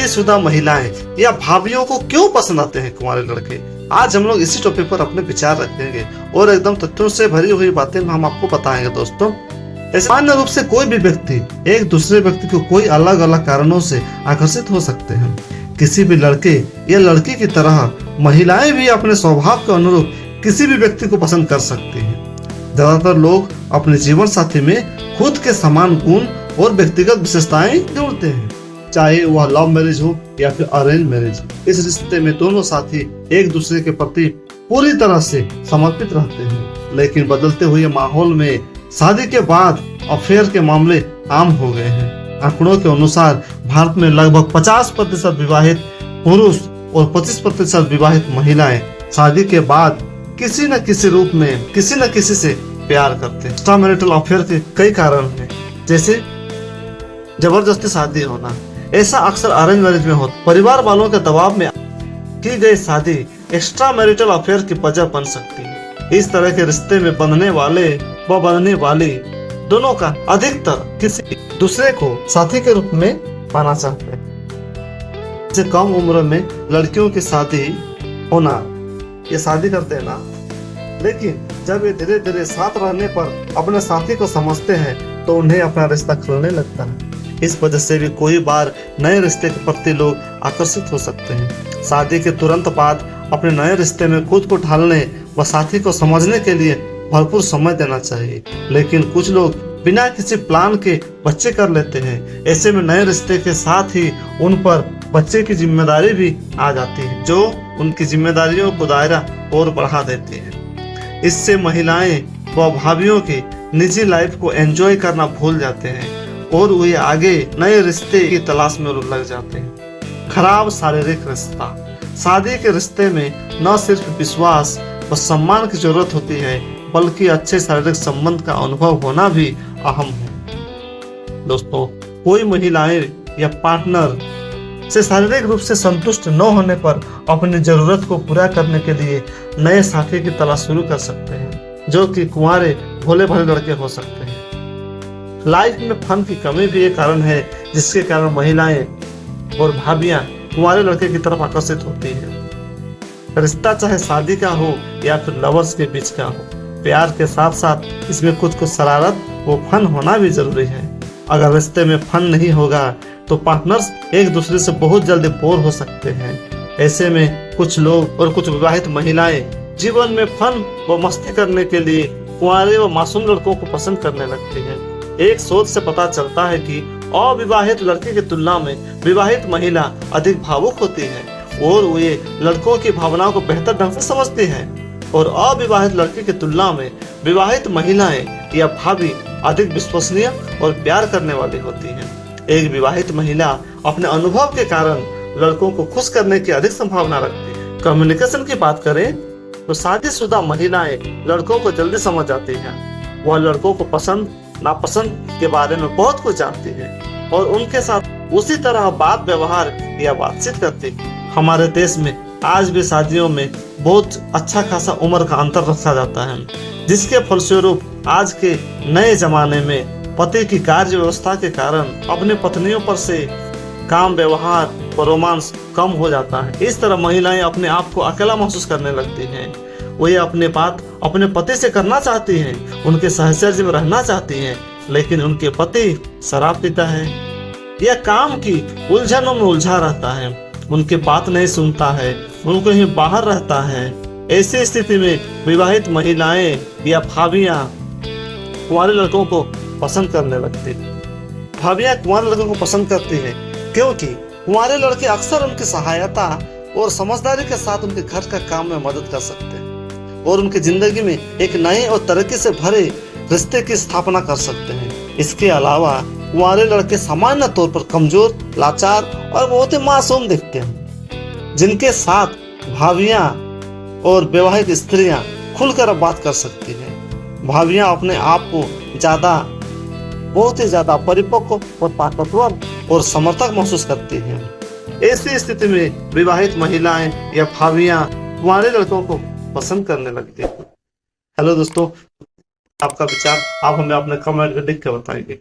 शादीशुदा महिलाएं या भाभियों को क्यों पसंद आते हैं कुंवारे लड़के। आज हम लोग इसी टॉपिक पर अपने विचार रखेंगे और एकदम तथ्यों से भरी हुई बातें हम आपको बताएंगे। दोस्तों, सामान्य रूप से कोई भी व्यक्ति एक दूसरे व्यक्ति को कोई अलग अलग कारणों से आकर्षित हो सकते हैं। किसी भी लड़के या लड़की की तरह महिलाएं भी अपने स्वभाव के अनुरूप किसी भी व्यक्ति को पसंद कर सकती हैं। ज्यादातर लोग अपने जीवन साथी में खुद के समान गुण और व्यक्तिगत विशेषताएं जोड़ते हैं, चाहे वह लव मैरिज हो या फिर अरेंज मैरिज। इस रिश्ते में दोनों साथी एक दूसरे के प्रति पूरी तरह से समर्पित रहते हैं, लेकिन बदलते हुए माहौल में शादी के बाद अफेयर के मामले आम हो गए हैं। आंकड़ों के अनुसार भारत में लगभग 50% विवाहित पुरुष और 25% विवाहित महिलाएं शादी के बाद किसी न किसी रूप में किसी न किसी से प्यार करते हैं। एक्स्ट्रा मैरिटल अफेयर के कई कारण हैं, जैसे जबरदस्ती शादी होना। ऐसा अक्सर अरेंज मैरिज में होता है। परिवार वालों के दबाव में की गई शादी एक्स्ट्रा मैरिटल अफेयर की वजह बन सकती है। इस तरह के रिश्ते में बंधने वाले व बंधने वाली दोनों का अधिकतर किसी दूसरे को साथी के रूप में पाना चाहते हैं। जैसे कम उम्र में लड़कियों की शादी होना, ये शादी करते हैं ना, लेकिन जब ये धीरे धीरे साथ रहने पर अपने साथी को समझते हैं तो उन्हें अपना रिश्ता खिलने लगता है। इस वजह से भी कोई बार नए रिश्ते के प्रति लोग आकर्षित हो सकते हैं। शादी के तुरंत बाद अपने नए रिश्ते में खुद को ढालने व साथी को समझने के लिए भरपूर समय देना चाहिए, लेकिन कुछ लोग बिना किसी प्लान के बच्चे कर लेते हैं। ऐसे में नए रिश्ते के साथ ही उन पर बच्चे की जिम्मेदारी भी आ जाती है, जो उनकी जिम्मेदारियों को दायरा और बढ़ा देती है। इससे महिलाएं व भाभियों की निजी लाइफ को एंजॉय करना भूल जाते हैं और वे आगे नए रिश्ते की तलाश में लग जाते हैं। खराब शारीरिक रिश्ता। शादी के रिश्ते में न सिर्फ विश्वास व सम्मान की जरूरत होती है, बल्कि अच्छे शारीरिक संबंध का अनुभव होना भी अहम है। दोस्तों, कोई महिलाएं या पार्टनर से शारीरिक रूप से संतुष्ट न होने पर अपनी जरूरत को पूरा करने के लिए नए साथी की तलाश शुरू कर सकते हैं, जो कि कुंवारे भोले भाले लड़के हो सकते हैं। लाइफ में फन की कमी भी एक कारण है, जिसके कारण महिलाएं और भाभियां कुंवारे लड़के की तरफ आकर्षित होती हैं। रिश्ता चाहे शादी का हो या फिर लवर्स के बीच का हो, प्यार के साथ साथ इसमें कुछ शरारत व फन होना भी जरूरी है। अगर रिश्ते में फन नहीं होगा तो पार्टनर्स एक दूसरे से बहुत जल्दी बोर हो सकते हैं। ऐसे में कुछ लोग और कुछ विवाहित महिलाएं जीवन में फन व मस्ती करने के लिए कुंवारे व मासूम लड़कों को पसंद करने लगती हैं। एक शोध से पता चलता है कि अविवाहित लड़के की तुलना में विवाहित महिला अधिक भावुक होती है और वे लड़कों की भावनाओं को बेहतर ढंग से समझती है, और अविवाहित लड़के की तुलना में विवाहित महिलाएं या भाभी अधिक विश्वसनीय और प्यार करने वाली होती हैं। एक विवाहित महिला अपने अनुभव के कारण लड़कों को खुश करने की अधिक संभावना रखती है। कम्युनिकेशन की बात करें तो शादीशुदा महिलाएं लड़कों को जल्दी समझ जाती हैं। वह लड़कों को पसंद नापसंद के बारे में बहुत कुछ जानती है और उनके साथ उसी तरह बात व्यवहार या बातचीत करती है। हमारे देश में आज भी शादियों में बहुत अच्छा खासा उम्र का अंतर रखा जाता है, जिसके फलस्वरूप आज के नए जमाने में पति की कार्य व्यवस्था के कारण अपने पत्नियों पर से काम व्यवहार और रोमांस कम हो जाता है। इस तरह महिलाएं अपने आप को अकेला महसूस करने लगती हैं। वे अपने बात अपने पति से करना चाहती हैं, उनके साहचर्य में रहना चाहती हैं, लेकिन उनके पति शराब पीता है या काम की उलझनों में उलझा रहता है, उनकी बात नहीं सुनता है, उनको ही बाहर रहता है। ऐसी स्थिति में विवाहित महिलाएं या भाभियां कुंवारे लड़कों को पसंद करने लगती हैं। भाभियां कुंवारे लड़कों को पसंद करती हैं क्योंकि कुंवारे लड़के अक्सर उनकी सहायता और समझदारी के साथ उनके घर का काम में मदद कर सकते हैं और उनकी जिंदगी में एक नए और तरक्की से भरे रिश्ते की स्थापना कर सकते हैं। इसके अलावा कुंवारे लड़के सामान्य तौर पर कमजोर, लाचार और बहुत ही मासूम दिखते हैं, जिनके साथ भाभियां और विवाहित स्त्रियां खुलकर बात कर सकती हैं। भाभियां अपने आप को बहुत ही ज्यादा परिपक्व और ताकतवर और समर्थक महसूस करती हैं। ऐसी स्थिति में विवाहित महिलाएं या भाभियां कुंवारे लड़कों को पसंद करने लगती हैं। हेलो दोस्तों, आपका विचार आप हमें अपने कमेंट में लिख के बताएंगे।